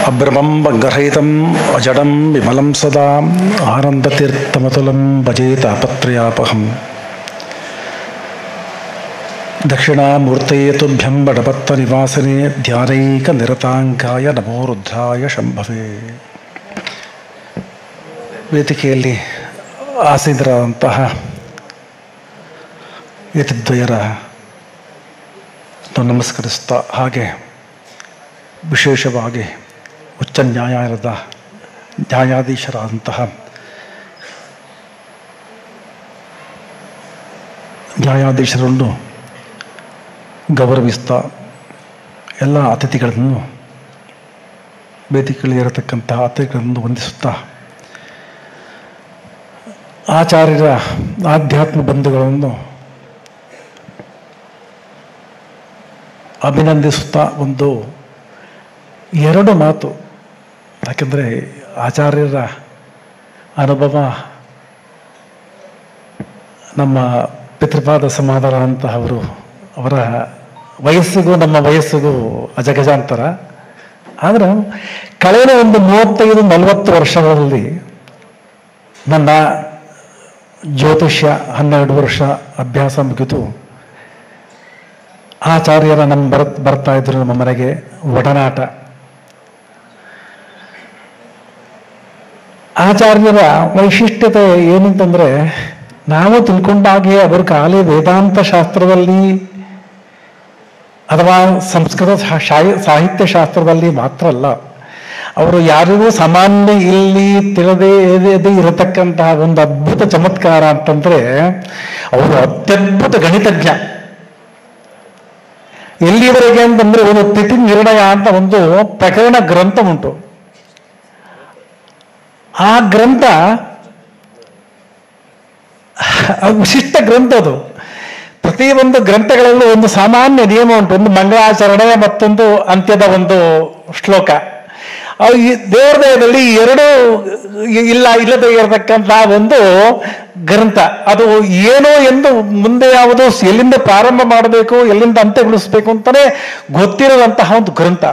ಅಭ್ರಮಂ ಬಂಗರಹಿತಂ ಅಜಡಂ ವಿಮಲಂ ಸದಾ ಆನಂದತೀರ್ಥಮತುಲಂ ಭಜೇತ ತಾಪತ್ರಯಾಪಹಂ. ದಕ್ಷಿಣಾಮೂರ್ತಯೇ ತುಭ್ಯಂ ಬಡಪತ್ತನಿವಾಸಿನೇ ಧ್ಯಾನೈಕನಿರತಾಂಗಾಯ ನಮೋ ರುದ್ರಾಯ ಶಂಭವೇ. ವೇದಿಕೆಯಲ್ಲಿ ಆಸೀನರಾದಂತಹ ಯತಿದ್ವಯರ ನಮಸ್ಕರಿಸ್ತಾ, ಹಾಗೆ ವಿಶೇಷವಾಗಿ ಉಚ್ಚ ನ್ಯಾಯಾಲಯದ ನ್ಯಾಯಾಧೀಶರಾದಂತಹ ನ್ಯಾಯಾಧೀಶರನ್ನು ಗೌರವಿಸ್ತಾ, ಎಲ್ಲ ಅತಿಥಿಗಳನ್ನು, ವೇದಿಕೆಯಲ್ಲಿರತಕ್ಕಂತಹ ಅತಿಥಿಗಳನ್ನು ವಂದಿಸುತ್ತಾ, ಆಚಾರ್ಯರ ಆಧ್ಯಾತ್ಮ ಬಂಧುಗಳನ್ನು ಅಭಿನಂದಿಸುತ್ತಾ ಎರಡು ಮಾತು. ಯಾಕೆಂದರೆ ಆಚಾರ್ಯರ ಅನುಭವ ನಮ್ಮ ಪಿತೃಪಾದ ಸಮಾಧಾನಂತಹವರು, ಅವರ ವಯಸ್ಸಿಗೂ ನಮ್ಮ ವಯಸ್ಸಿಗೂ ಅಜಗಜಾಂತರ. ಆದರೆ ಕಳೆದ 35-40 ವರ್ಷಗಳಲ್ಲಿ ನನ್ನ ಜ್ಯೋತಿಷ್ಯ 12 ವರ್ಷ ಅಭ್ಯಾಸ ಮುಗಿದು ಆಚಾರ್ಯರ ಬರ್ತಾ ಇದ್ರು ನಮ್ಮ ಮನೆಗೆ ಒಡನಾಟ. ಆಚಾರ್ಯರ ವೈಶಿಷ್ಟ್ಯತೆ ಏನಂತಂದ್ರೆ, ನಾವು ತಿಳ್ಕೊಂಡಾಗೆ ಅವರು ಖಾಲಿ ವೇದಾಂತ ಶಾಸ್ತ್ರದಲ್ಲಿ ಅಥವಾ ಸಂಸ್ಕೃತ ಸಾಹಿತ್ಯ ಶಾಸ್ತ್ರದಲ್ಲಿ ಮಾತ್ರ ಅಲ್ಲ, ಅವರು ಯಾರಿಗೂ ಸಾಮಾನ್ಯ ಇಲ್ಲಿ ತಿಳಿದೇ ಇರತಕ್ಕಂತಹ ಒಂದು ಅದ್ಭುತ ಚಮತ್ಕಾರ ಅಂತಂದ್ರೆ, ಅವರು ಅತ್ಯದ್ಭುತ ಗಣಿತಜ್ಞ. ಎಲ್ಲಿವರೆಗೆ ಅಂತಂದ್ರೆ, ಒಂದು ತಿಥಿ ನಿರ್ಣಯ ಅಂತ ಒಂದು ಪ್ರಕರಣ ಗ್ರಂಥ ಉಂಟು. ಆ ಗ್ರಂಥ ವಿಶಿಷ್ಟ ಗ್ರಂಥ. ಅದು ಪ್ರತಿಯೊಂದು ಗ್ರಂಥಗಳಲ್ಲೂ ಒಂದು ಸಾಮಾನ್ಯ ನಿಯಮ ಉಂಟು. ಒಂದು ಮಂಗಳಾಚರಣೆ, ಮತ್ತೊಂದು ಅಂತ್ಯದ ಒಂದು ಶ್ಲೋಕ. ಈ ದೇವಾಲಯದಲ್ಲಿ ಎರಡು ಇಲ್ಲದೆ ಇರತಕ್ಕಂತಹ ಒಂದು ಗ್ರಂಥ. ಅದು ಏನೋ ಎಂದು ಮುಂದೆ ಯಾವುದು, ಎಲ್ಲಿಂದ ಪ್ರಾರಂಭ ಮಾಡಬೇಕು, ಎಲ್ಲಿಂದ ಅಂತ್ಯಗೊಳಿಸ್ಬೇಕು ಅಂತಾನೆ ಗೊತ್ತಿರುವಂತಹ ಒಂದು ಗ್ರಂಥ.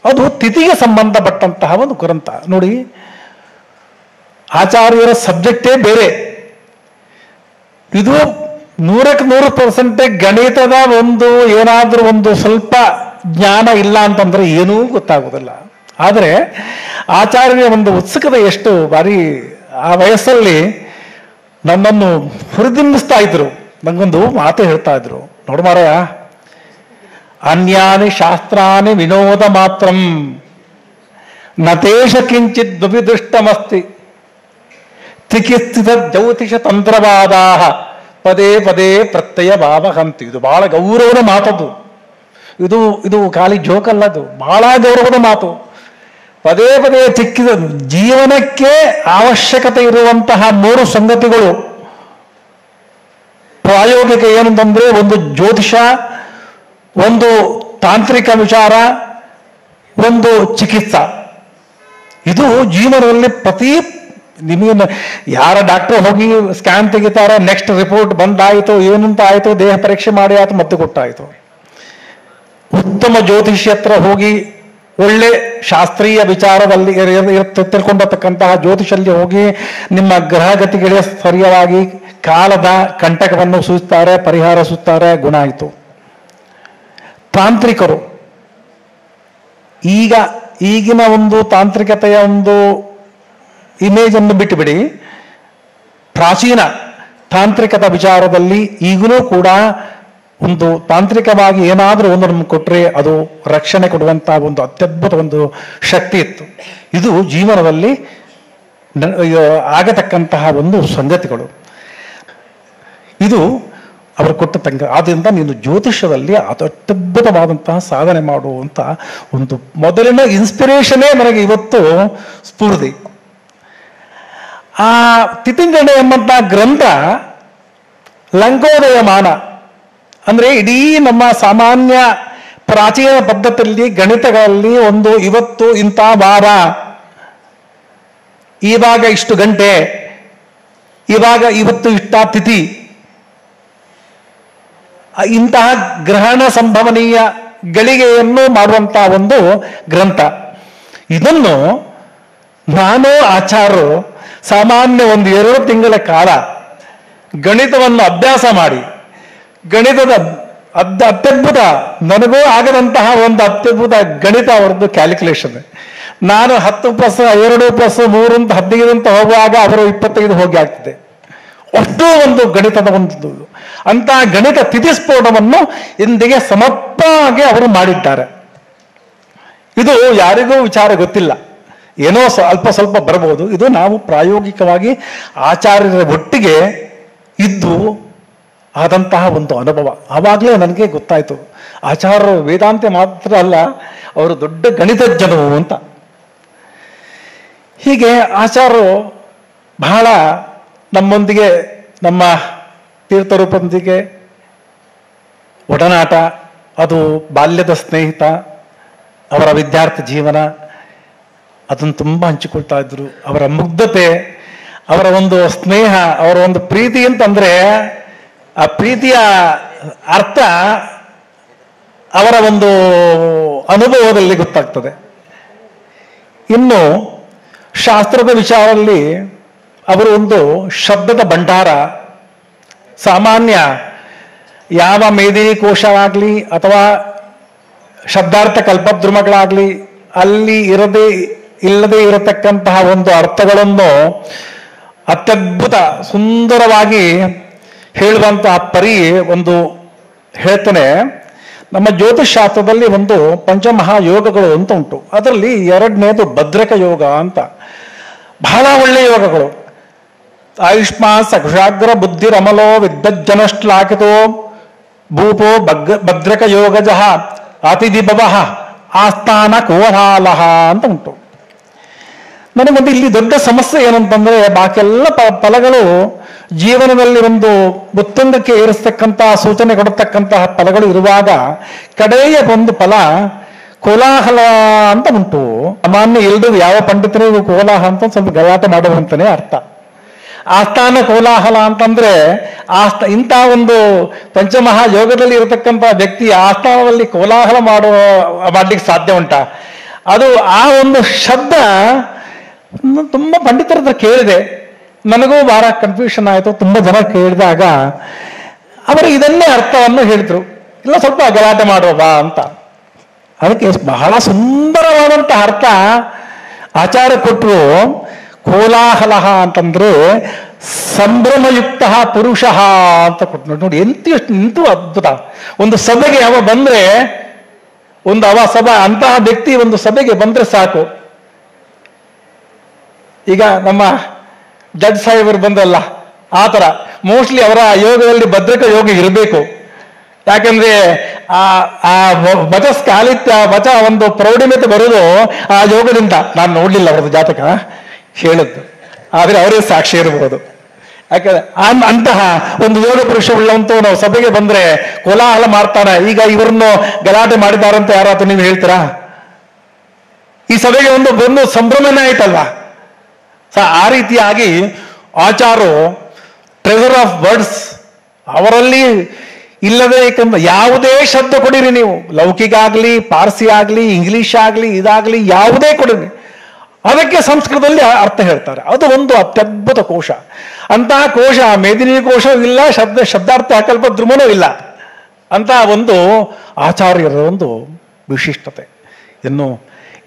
ಅದು ತಿಥಿಗೆ ಸಂಬಂಧಪಟ್ಟಂತಹ ಒಂದು ಗ್ರಂಥ. ನೋಡಿ, ಆಚಾರ್ಯರ ಸಬ್ಜೆಕ್ಟೇ ಬೇರೆ. ಇದು 100% ಗಣಿತದ ಒಂದು ಏನಾದ್ರೂ ಒಂದು ಸ್ವಲ್ಪ ಜ್ಞಾನ ಇಲ್ಲ ಅಂತಂದ್ರೆ ಏನೂ ಗೊತ್ತಾಗೋದಿಲ್ಲ. ಆದರೆ ಆಚಾರ್ಯರ ಒಂದು ಉತ್ಸುಕತೆ ಎಷ್ಟು ಬಾರಿ ಆ ವಯಸ್ಸಲ್ಲಿ ನನ್ನನ್ನು ಹುರಿದುಂಬಿಸ್ತಾ ಇದ್ರು. ನಂಗೊಂದು ಮಾತು ಹೇಳ್ತಾ ಇದ್ರು, ನೋಡು ಮಾರಾಯ, ಅನ್ಯಾನಿ ಶಾಸ್ತ್ರಾನಿ ವಿನೋದ ಮಾತ್ರಂ ನತೇಶ ಕಿಂಚಿತ್ ದುವಿದೃಷ್ಟಮಸ್ತಿ ಚಿಕಿತ್ಸಿತ ಜ್ಯೋತಿಷ ತಂತ್ರವಾದಾ ಪದೇ ಪದೇ ಪ್ರತ್ಯಯ ಭಾವಹಂತಿ. ಇದು ಬಹಳ ಗೌರವದ ಮಾತದ್ದು. ಇದು ಖಾಲಿ ಜೋಕಲ್ಲ, ಅದು ಬಹಳ ಗೌರವದ ಮಾತು. ಪದೇ ಪದೇ ಚಿಕ್ಕಿದ ಜೀವನಕ್ಕೆ ಅವಶ್ಯಕತೆ ಇರುವಂತಹ 3 ಸಂಗತಿಗಳು ಪ್ರಾಯೋಗಿಕ ಏನಂತಂದ್ರೆ, ಒಂದು ಜ್ಯೋತಿಷ, ಒಂದು ತಾಂತ್ರಿಕ ವಿಚಾರ, ಒಂದು ಚಿಕಿತ್ಸಾ. ಇದು ಜೀವನದಲ್ಲಿ ನಿಮಗೆ ಯಾರ ಡಾಕ್ಟರ್ ಹೋಗಿ ಸ್ಕ್ಯಾನ್ ತೆಗಿತಾರೆ, ನೆಕ್ಸ್ಟ್ ರಿಪೋರ್ಟ್ ಬಂದಾಯಿತು, ಏನಂತ ಆಯಿತು, ದೇಹ ಪರೀಕ್ಷೆ ಮಾಡಿ ಆಯ್ತು, ಮತ್ತೆ ಕೊಟ್ಟಾಯಿತು. ಉತ್ತಮ ಜ್ಯೋತಿಷಿ ಹತ್ರ ಹೋಗಿ ಒಳ್ಳೆ ಶಾಸ್ತ್ರೀಯ ವಿಚಾರದಲ್ಲಿ ತಿಳ್ಕೊಂಡಿರ್ತಕ್ಕಂತಹ ಜ್ಯೋತಿಷಲ್ಲಿ ಹೋಗಿ ನಿಮ್ಮ ಗ್ರಹಗತಿಗಳಿಗೆ ಸರಿಯಾಗಿ ಕಾಲದ ಕಂಟಕವನ್ನು ಸೂಚಿಸ್ತಾರೆ, ಪರಿಹಾರ ಸೂಚಿಸ್ತಾರೆ, ಗುಣ ಆಯಿತು. ತಾಂತ್ರಿಕರು ಈಗಿನ ಒಂದು ತಾಂತ್ರಿಕತೆಯ ಒಂದು ಇಮೇಜ್ ಅನ್ನು ಬಿಟ್ಟುಬಿಡಿ, ಪ್ರಾಚೀನ ತಾಂತ್ರಿಕದ ವಿಚಾರದಲ್ಲಿ ಈಗಲೂ ಕೂಡ ಒಂದು ತಾಂತ್ರಿಕವಾಗಿ ಏನಾದರೂ ಒಂದು ನಮ್ಗೆ ಕೊಟ್ಟರೆ ಅದು ರಕ್ಷಣೆ ಕೊಡುವಂತಹ ಒಂದು ಅತ್ಯದ್ಭುತ ಒಂದು ಶಕ್ತಿ ಇತ್ತು. ಇದು ಜೀವನದಲ್ಲಿ ಆಗತಕ್ಕಂತಹ ಒಂದು ಸಂಗತಿಗಳು. ಇದು ಅವರು ಕೊಟ್ಟ ತಂಗ. ಆದ್ದರಿಂದ ನೀನು ಜ್ಯೋತಿಷ್ಯದಲ್ಲಿ ಅತ್ಯದ್ಭುತವಾದಂತಹ ಸಾಧನೆ ಮಾಡುವಂತ ಒಂದು ಮೊದಲಿನ ಇನ್ಸ್ಪಿರೇಷನ್ನೇ ನನಗೆ ಇವತ್ತು ಸ್ಫೂರ್ತಿ. ಆ ತಿಥಿಂಗಣ ಎಂಬಂತಹ ಗ್ರಂಥ ಲಂಕೋದಯಮಾನ ಅಂದ್ರೆ, ಇಡೀ ನಮ್ಮ ಸಾಮಾನ್ಯ ಪ್ರಾಚೀನ ಪದ್ಧತಿಯಲ್ಲಿ ಗಣಿತಗಳಲ್ಲಿ ಒಂದು ಇವತ್ತು ಇಂಥ ವಾರ, ಇವಾಗ ಇಷ್ಟು ಗಂಟೆ, ಇವಾಗ ಇವತ್ತು ಇಷ್ಟ ತಿಥಿ, ಇಂತಹ ಗ್ರಹಣ ಸಂಭವನೀಯ ಗಳಿಗೆಯನ್ನು ಮಾಡುವಂತಹ ಒಂದು ಗ್ರಂಥ. ಇದನ್ನು ನಾನು ಆಚಾರ್ಯರು ಸಾಮಾನ್ಯ ಒಂದು 2 ತಿಂಗಳ ಕಾಲ ಗಣಿತವನ್ನು ಅಭ್ಯಾಸ ಮಾಡಿ, ಗಣಿತದ ಅತ್ಯದ್ಭುತ, ನನಗೂ ಆಗದಂತಹ ಒಂದು ಅತ್ಯದ್ಭುತ ಗಣಿತ ಅವರದ್ದು ಕ್ಯಾಲ್ಕುಲೇಷನ್. ನಾನು 10+2+3 ಅಂತ 15 ಅಂತ ಹೋಗುವಾಗ ಅವರು 25 ಹೋಗಿ ಆಗ್ತಿದೆ. ಅಷ್ಟು ಒಂದು ಗಣಿತದ ಒಂದು ಅಂತಹ ಗಣಿತ ತಿಥಿಸ್ಫೋಟವನ್ನು ಇಂದಿಗೆ ಸಮರ್ಥವಾಗಿ ಅವರು ಮಾಡಿದ್ದಾರೆ. ಇದು ಯಾರಿಗೂ ವಿಚಾರ ಗೊತ್ತಿಲ್ಲ, ಏನೋ ಅಲ್ಪ ಸ್ವಲ್ಪ ಬರಬಹುದು. ಇದು ನಾವು ಪ್ರಾಯೋಗಿಕವಾಗಿ ಆಚಾರ್ಯರ ಒಟ್ಟಿಗೆ ಇದ್ದು ಆದಂತಹ ಒಂದು ಅನುಭವ. ಆವಾಗಲೇ ನನಗೆ ಗೊತ್ತಾಯಿತು, ಆಚಾರ್ಯರು ವೇದಾಂತ ಮಾತ್ರ ಅಲ್ಲ, ಅವರು ದೊಡ್ಡ ಗಣಿತಜ್ಞರು ಅಂತ. ಹೀಗೆ ಆಚಾರ್ಯರು ಬಹಳ ನಮ್ಮೊಂದಿಗೆ, ನಮ್ಮ ತೀರ್ಥರೂಪದೊಂದಿಗೆ ಒಡನಾಟ, ಅದು ಬಾಲ್ಯದ ಸ್ನೇಹಿತ, ಅವರ ವಿದ್ಯಾರ್ಥಿ ಜೀವನ, ಅದನ್ನು ತುಂಬ ಹಂಚಿಕೊಳ್ತಾ ಇದ್ರು. ಅವರ ಮುಗ್ಧತೆ, ಅವರ ಒಂದು ಸ್ನೇಹ, ಅವರ ಒಂದು ಪ್ರೀತಿ ಅಂತಂದ್ರೆ ಆ ಪ್ರೀತಿಯ ಅರ್ಥ ಅವರ ಒಂದು ಅನುಭವದಲ್ಲಿ ಗೊತ್ತಾಗ್ತದೆ. ಇನ್ನು ಶಾಸ್ತ್ರದ ವಿಚಾರದಲ್ಲಿ ಅವರು ಒಂದು ಶಬ್ದದ ಭಂಡಾರ. ಸಾಮಾನ್ಯ ಯಾವ ಮೇದಿನಿ ಕೋಶವಾಗಲಿ ಅಥವಾ ಶಬ್ದಾರ್ಥ ಕಲ್ಪದ್ರುಮಗಳಾಗಲಿ ಅಲ್ಲಿ ಇಲ್ಲದೆ ಇರತಕ್ಕಂತಹ ಒಂದು ಅರ್ಥಗಳನ್ನು ಅತ್ಯದ್ಭುತ ಸುಂದರವಾಗಿ ಹೇಳುವಂತಹ ಪರಿ ಒಂದು ಹೇಳ್ತಾನೆ. ನಮ್ಮ ಜ್ಯೋತಿಷ್ ಶಾಸ್ತ್ರದಲ್ಲಿ ಒಂದು ಪಂಚಮಹಾಯೋಗಗಳು ಅಂತ ಉಂಟು. ಅದರಲ್ಲಿ 2ನೇದು ಭದ್ರಕ ಯೋಗ ಅಂತ. ಬಹಳ ಒಳ್ಳೆಯ ಯೋಗಗಳು. ಆಯುಷ್ಮಾನ್ ಸಕುಷಾಗ್ರ ಬುದ್ಧಿರಮಲೋ ವಿದ್ವಜ್ಜನಶ್ಲಾಕಿತೋ ಭೂಪೋ ಭದ್ರಕ ಯೋಗಜಃ ಅತಿದಿಭವಃ ಆಸ್ಥಾನ ಕೋಲಾಹಲ ಅಂತ ಉಂಟು. ನನಗೊಂದು ಇಲ್ಲಿ ದೊಡ್ಡ ಸಮಸ್ಯೆ ಏನಂತಂದ್ರೆ, ಬಾಕಿಯೆಲ್ಲ ಫಲಗಳು ಜೀವನದಲ್ಲಿ ಒಂದು ಉತ್ತುಂಗಕ್ಕೆ ಏರಿಸ್ತಕ್ಕಂತಹ ಸೂಚನೆ ಕೊಡತಕ್ಕಂತಹ ಫಲಗಳು ಇರುವಾಗ ಕಡೆಯ ಒಂದು ಫಲ ಕೋಲಾಹಲ ಅಂತ ಉಂಟು. ಸಾಮಾನ್ಯ ಎಲ್ಲರೂ ಯಾವ ಪಂಡಿತರಿಗೂ ಕೋಲಾಹಲ ಅಂತ ಸ್ವಲ್ಪ ಗಲಾಟೆ ಮಾಡುವಂತಾನೆ ಅರ್ಥ. ಆಸ್ಥಾನ ಕೋಲಾಹಲ ಅಂತಂದ್ರೆ ಇಂಥ ಒಂದು ಪಂಚಮಹಾಯೋಗದಲ್ಲಿ ಇರತಕ್ಕಂತಹ ವ್ಯಕ್ತಿ ಆಸ್ಥಾನದಲ್ಲಿ ಕೋಲಾಹಲ ಮಾಡ್ಲಿಕ್ಕೆ ಸಾಧ್ಯ ಉಂಟಾ? ಅದು ಆ ಒಂದು ಶಬ್ದ ತುಂಬ ಪಂಡಿತರ ಹತ್ರ ಕೇಳಿದೆ, ನನಗೂ ಬಹಳ ಕನ್ಫ್ಯೂಷನ್ ಆಯಿತು. ತುಂಬ ಜನ ಕೇಳಿದಾಗ ಅವರು ಇದನ್ನೇ ಅರ್ಥವನ್ನು ಹೇಳಿದ್ರು, ಇಲ್ಲ ಸ್ವಲ್ಪ ಗಲಾಟೆ ಮಾಡುವ ಅಂತ. ಅದಕ್ಕೆ ಬಹಳ ಸುಂದರವಾದಂತಹ ಅರ್ಥ ಆಚಾರ್ಯ ಕೊಟ್ಟರು. ಕೋಲಾಹಲ ಅಂತಂದ್ರೆ ಸಂಭ್ರಮಯುಕ್ತ ಪುರುಷ ಅಂತ ಕೊಟ್ಟು ನೋಡಿ. ಎಂತೂ ಅದ್ಭುತ. ಒಂದು ಸಭೆಗೆ ಅವ ಬಂದ್ರೆ, ಒಂದು ಸಭಾ ಅಂತಹ ವ್ಯಕ್ತಿ ಒಂದು ಸಭೆಗೆ ಬಂದ್ರೆ ಸಾಕು. ಈಗ ನಮ್ಮ ಜಡ್ಜ್ ಸಾಹೇಬರು ಬಂದಲ್ಲ, ಆ ಥರ ಮೋಸ್ಟ್ಲಿ ಅವರ ಯೋಗದಲ್ಲಿ ಭದ್ರಕ ಯೋಗ ಇರಬೇಕು. ಯಾಕಂದ್ರೆ ಆ ವಚ ಸ್ಕಾಲಿತ್ಯ ವಚ ಒಂದು ಪ್ರೌಢಿಮತೆ ಬರೋದು ಆ ಯೋಗದಿಂದ. ನಾನು ನೋಡ್ಲಿಲ್ಲ ಅವ್ರದ್ದು ಜಾತಕ, ಹೇಳಿದ್ದು, ಆದ್ರೆ ಅವರೇ ಸಾಕ್ಷಿ ಇರಬಹುದು. ಯಾಕಂದ್ರೆ ಅಂತಹ ಒಂದು ಯೋಗ ಪುರುಷ ಉಳ್ಳಂತೂ ನಾವು ಸಭೆಗೆ ಬಂದ್ರೆ ಕೋಲಾಹಲ ಮಾಡ್ತಾನೆ. ಈಗ ಇವ್ರನ್ನು ಗಲಾಟೆ ಮಾಡಿದಾರಂತ ಯಾರಾದ್ರೂ ನೀವು ಹೇಳ್ತೀರಾ? ಈ ಸಭೆಗೆ ಒಂದು ಸಂಭ್ರಮನೇ ಆಯ್ತಲ್ವಾ? ಆ ರೀತಿಯಾಗಿ ಆಚಾರ್ಯರು ಟ್ರೆಸರ್ ಆಫ್ ವರ್ಡ್ಸ್ ಅವರಲ್ಲಿ ಇಲ್ಲದೆ, ಯಾಕಂದ್ರೆ ಯಾವುದೇ ಶಬ್ದ ಕೊಡಿರಿ ನೀವು, ಲೌಕಿಕ ಆಗಲಿ, ಪಾರ್ಸಿ ಆಗಲಿ, ಇಂಗ್ಲಿಷ್ ಆಗಲಿ, ಇದಾಗಲಿ ಯಾವುದೇ ಕೊಡಿರಿ, ಅದಕ್ಕೆ ಸಂಸ್ಕೃತದಲ್ಲಿ ಅರ್ಥ ಹೇಳ್ತಾರೆ. ಅದು ಒಂದು ಅತ್ಯದ್ಭುತ ಕೋಶ. ಅಂತಹ ಕೋಶ ಮೇದಿನಿ ಕೋಶವೂ ಇಲ್ಲ, ಶಬ್ದಾರ್ಥ ಕಲ್ಪದ್ರುಮನೂ ಇಲ್ಲ. ಅಂತಹ ಒಂದು ಆಚಾರ್ಯರ ಒಂದು ವಿಶಿಷ್ಟತೆ. ಇನ್ನು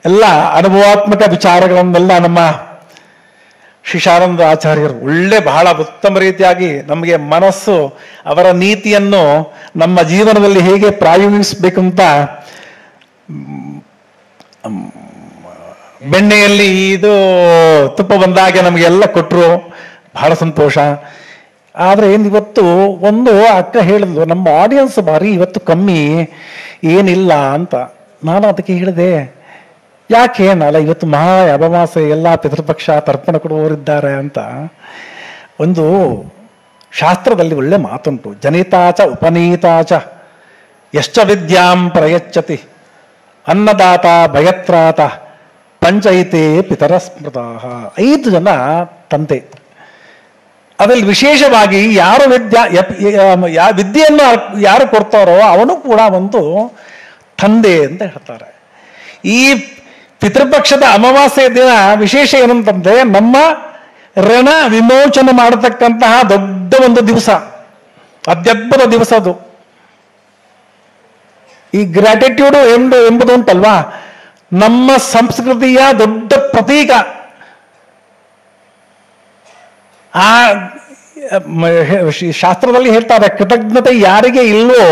ಎಲ್ಲ ಅನುಭವಾತ್ಮಕ ವಿಚಾರಗಳನ್ನೆಲ್ಲ ನಮ್ಮ ಶಿಶಾನಂದ ಆಚಾರ್ಯರು ಬಹಳ ಉತ್ತಮ ರೀತಿಯಾಗಿ ನಮಗೆ ಮನಸ್ಸು, ಅವರ ನೀತಿಯನ್ನು ನಮ್ಮ ಜೀವನದಲ್ಲಿ ಹೇಗೆ ಪ್ರಾಯೋಗಿಸಬೇಕಂತ, ಬೆಣ್ಣೆಯಲ್ಲಿ ಇದು ತುಪ್ಪ ಬಂದಾಗೆ ನಮಗೆಲ್ಲ ಕೊಟ್ಟರು. ಬಹಳ ಸಂತೋಷ. ಆದರೆ ಇವತ್ತು ಒಂದು ಅಕ್ಕ ಹೇಳಿದ್ಲು, ನಮ್ಮ ಆಡಿಯನ್ಸ್ ಭಾರಿ ಇವತ್ತು ಕಮ್ಮಿ, ಏನಿಲ್ಲ ಅಂತ. ನಾನು ಅದಕ್ಕೆ ಹೇಳಿದೆ, ಯಾಕೇನಲ್ಲ ಇವತ್ತು ಮಹಾ ಅಮಾವಾಸ್ಯೆ, ಎಲ್ಲ ಪಿತೃಪಕ್ಷ ತರ್ಪಣ ಕೊಡುವವರಿದ್ದಾರೆ ಅಂತ. ಒಂದು ಶಾಸ್ತ್ರದಲ್ಲಿ ಒಳ್ಳೆ ಮಾತುಂಟು, ಜನಿತಾಚ ಉಪನೀತಾಚ ಯಶ್ಚ ವಿದ್ಯಾಂ ಪ್ರಯಚ್ಛತಿ ಅನ್ನದಾತ ಭಯತ್ರಾತ ಪಂಚೈತೆ ಪಿತರ ಸ್ಮೃತ. 5 ಜನ ತಂದೆ. ಅದರಲ್ಲಿ ವಿಶೇಷವಾಗಿ ವಿದ್ಯೆಯನ್ನು ಯಾರು ಕೊಡ್ತಾರೋ ಅವನು ಕೂಡ ಒಂದು ತಂದೆ ಅಂತ ಹೇಳ್ತಾರೆ. ಈ ಪಿತೃಪಕ್ಷದ ಅಮಾವಾಸ್ಯೆ ದಿನ ವಿಶೇಷ ಏನಂತಂದ್ರೆ ನಮ್ಮ ಋಣ ವಿಮೋಚನೆ ಮಾಡತಕ್ಕಂತಹ ದೊಡ್ಡ ಒಂದು ದಿವಸ, ಅತ್ಯದ್ಭುತ ದಿವಸ ಅದು. ಈ ಗ್ರಾಟಿಟ್ಯೂಡ್ ಎಂಬುದು ಉಂಟಲ್ವಾ, ನಮ್ಮ ಸಂಸ್ಕೃತಿಯ ದೊಡ್ಡ ಪ್ರತೀಕ. ಆ ಶಾಸ್ತ್ರದಲ್ಲಿ ಹೇಳ್ತಾರೆ, ಕೃತಜ್ಞತೆ ಯಾರಿಗೆ ಇಲ್ವೋ,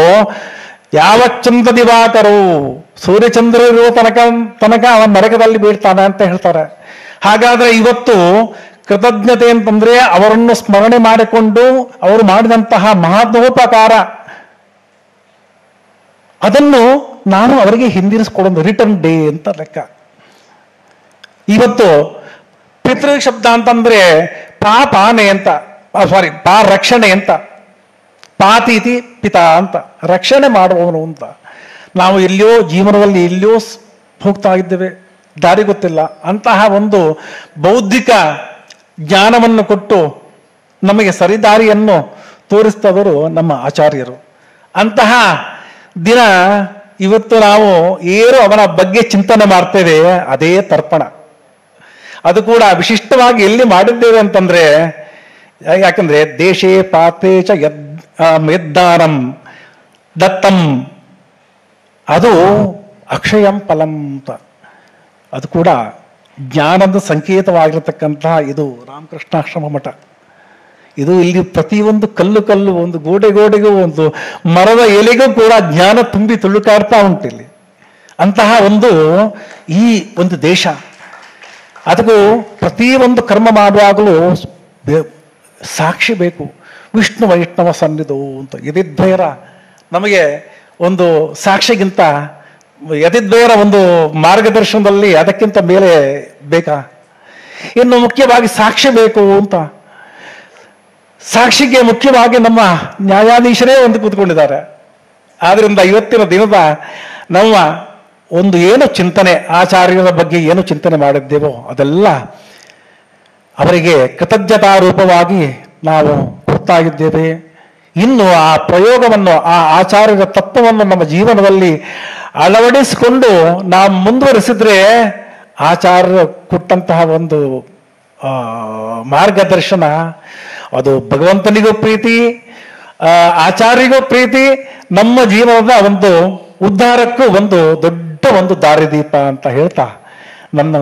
ಯಾವ ಚಂದ್ರ ದಿವಾಕರು ಸೂರ್ಯಚಂದ್ರ ಇರುವ ತನಕ ಅವನ ನರಕದಲ್ಲಿ ಬೀಳ್ತಾನೆ ಅಂತ ಹೇಳ್ತಾರೆ. ಹಾಗಾದ್ರೆ ಇವತ್ತು ಕೃತಜ್ಞತೆ ಅಂತಂದ್ರೆ ಅವರನ್ನು ಸ್ಮರಣೆ ಮಾಡಿಕೊಂಡು ಅವರು ಮಾಡಿದಂತಹ ಮಹತ್ವೋಪಕಾರ ಅದನ್ನು ನಾನು ಅವರಿಗೆ ಹಿಂದಿರಿಸ್ಕೊಡೋದು ರಿಟರ್ನ್ ಡೇ ಅಂತ ಲೆಕ್ಕ. ಇವತ್ತು ಪಿತೃ ಶಬ್ದ ಅಂತಂದ್ರೆ ಪಾಪಾನೆ ಅಂತ, ಸಾರಿ ರಕ್ಷಣೆ ಅಂತ, ಪಾತೀತಿ ಪಿತಾ ಅಂತ, ರಕ್ಷಣೆ ಮಾಡುವವನು ಅಂತ. ನಾವು ಎಲ್ಲಿಯೋ ಜೀವನದಲ್ಲಿ ಎಲ್ಲಿಯೋ ಹೋಗ್ತಾ ಇದ್ದೇವೆ, ದಾರಿ ಗೊತ್ತಿಲ್ಲ. ಅಂತಹ ಒಂದು ಬೌದ್ಧಿಕ ಜ್ಞಾನವನ್ನು ಕೊಟ್ಟು ನಮಗೆ ಸರಿದಾರಿಯನ್ನು ತೋರಿಸಿದವರು ನಮ್ಮ ಆಚಾರ್ಯರು. ಅಂತಹ ದಿನ ಇವತ್ತು ನಾವು ಏನು ಅವನ ಬಗ್ಗೆ ಚಿಂತನೆ ಮಾಡ್ತೇವೆ, ಅದೇ ತರ್ಪಣ. ಅದು ಕೂಡ ವಿಶಿಷ್ಟವಾಗಿ ಎಲ್ಲಿ ಮಾಡಿದ್ದೇವೆ ಅಂತಂದ್ರೆ, ಯಾಕಂದ್ರೆ ದೇಶೇ ಪಾತೇಚ ಯದ್ದಾನಂ ದತ್ತಂ, ಅದು ಅಕ್ಷಯಂ ಫಲಂ ಅಂತ. ಅದು ಕೂಡ ಜ್ಞಾನದ ಸಂಕೇತವಾಗಿರತಕ್ಕಂತಹ ಇದು ರಾಮಕೃಷ್ಣಾಶ್ರಮ ಮಠ. ಇದು ಇಲ್ಲಿ ಪ್ರತಿಯೊಂದು ಕಲ್ಲು ಒಂದು ಗೋಡೆಗೂ ಒಂದು ಮರದ ಎಲೆಗೂ ಕೂಡ ಜ್ಞಾನ ತುಂಬಿ ತುಳುಕಾಡ್ತಾ ಉಂಟಿಲ್ಲಿ. ಅಂತಹ ಈ ಒಂದು ದೇಶ. ಅದಕ್ಕೂ ಪ್ರತಿಯೊಂದು ಕರ್ಮ ಮಾಡುವಾಗಲೂ ಸಾಕ್ಷಿ ಬೇಕು. ವಿಷ್ಣು ವೈಷ್ಣವ ಸನ್ನಿಧೋ ಅಂತ ಯತಿದ್ವಯರ ನಮಗೆ ಒಂದು ಸಾಕ್ಷಿಗಿಂತ ಯತಿದ್ವಯರ ಒಂದು ಮಾರ್ಗದರ್ಶನದಲ್ಲಿ ಅದಕ್ಕಿಂತ ಮೇಲೆ ಬೇಕಾ? ಇನ್ನು ಮುಖ್ಯವಾಗಿ ಸಾಕ್ಷಿ ಬೇಕು ಅಂತ. ಸಾಕ್ಷಿಗೆ ಮುಖ್ಯವಾಗಿ ನಮ್ಮ ನ್ಯಾಯಾಧೀಶರೇ ಒಂದು ಕೂತ್ಕೊಂಡಿದ್ದಾರೆ. ಆದ್ರಿಂದ ಇವತ್ತಿನ ದಿನದ ನಮ್ಮ ಏನು ಚಿಂತನೆ, ಆಚಾರ್ಯರ ಬಗ್ಗೆ ಏನು ಚಿಂತನೆ ಮಾಡಿದ್ದೇವೋ ಅದೆಲ್ಲ ಅವರಿಗೆ ಕೃತಜ್ಞತಾ ರೂಪವಾಗಿ ನಾವು ಕೊಡ್ತಾ ಇದ್ದೇವೆ. ಇನ್ನು ಆ ಪ್ರಯೋಗವನ್ನು, ಆ ಆಚಾರ್ಯರ ತತ್ವವನ್ನು ನಮ್ಮ ಜೀವನದಲ್ಲಿ ಅಳವಡಿಸಿಕೊಂಡು ನಾವು ಮುಂದುವರಿಸಿದ್ರೆ ಆಚಾರ್ಯರು ಕೊಟ್ಟಂತಹ ಒಂದು ಮಾರ್ಗದರ್ಶನ ಅದು ಭಗವಂತನಿಗೂ ಪ್ರೀತಿ, ಆಚಾರ್ಯರಿಗೂ ಪ್ರೀತಿ, ನಮ್ಮ ಜೀವನದ ಒಂದು ಉದ್ಧಾರಕ್ಕೂ ಒಂದು ದೊಡ್ಡ ಒಂದು ದಾರಿದೀಪ ಅಂತ ಹೇಳ್ತಾ ನನ್ನ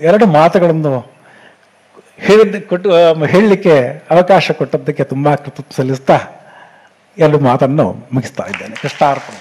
ಎರಡು ಮಾತುಗಳನ್ನು ಹೇಳಲಿಕ್ಕೆ ಅವಕಾಶ ಕೊಟ್ಟದ್ದಕ್ಕೆ ತುಂಬಾ ಕೃತಜ್ಞತೆ ಸಲ್ಲಿಸ್ತಾ ಎರಡು ಮಾತನ್ನು ಮುಗಿಸ್ತಾ ಇದ್ದೇನೆ. ಕೃಷ್ಣಾರ್ಪಣೆ.